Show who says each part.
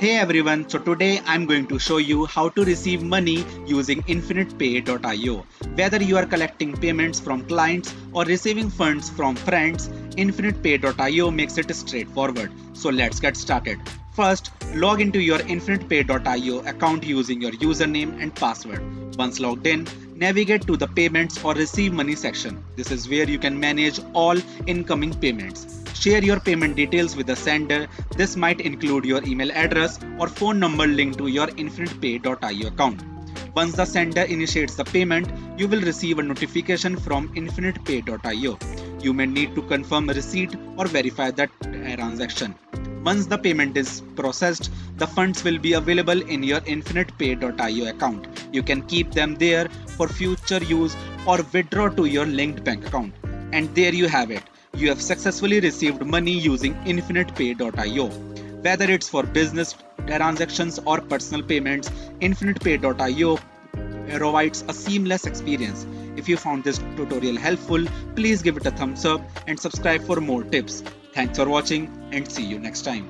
Speaker 1: Hey everyone, so today I'm going to show you how to receive money using Infinitepay.io. Whether you are collecting payments from clients or receiving funds from friends, Infinitepay.io makes it straightforward. So let's get started. First, log into your Infinitepay.io account using your username and password. Once logged in, navigate to the payments or receive money section. This is where you can manage all incoming payments. Share your payment details with the sender. This might include your email address or phone number linked to your Infinitepay.io account. Once the sender initiates the payment, you will receive a notification from Infinitepay.io. You may need to confirm receipt or verify that transaction. Once the payment is processed, the funds will be available in your Infinitepay.io account. You can keep them there for future use or withdraw to your linked bank account. And there you have it. You have successfully received money using Infinitepay.io. Whether it's for business transactions or personal payments, Infinitepay.io provides a seamless experience. If you found this tutorial helpful, please give it a thumbs up and subscribe for more tips. Thanks for watching and see you next time.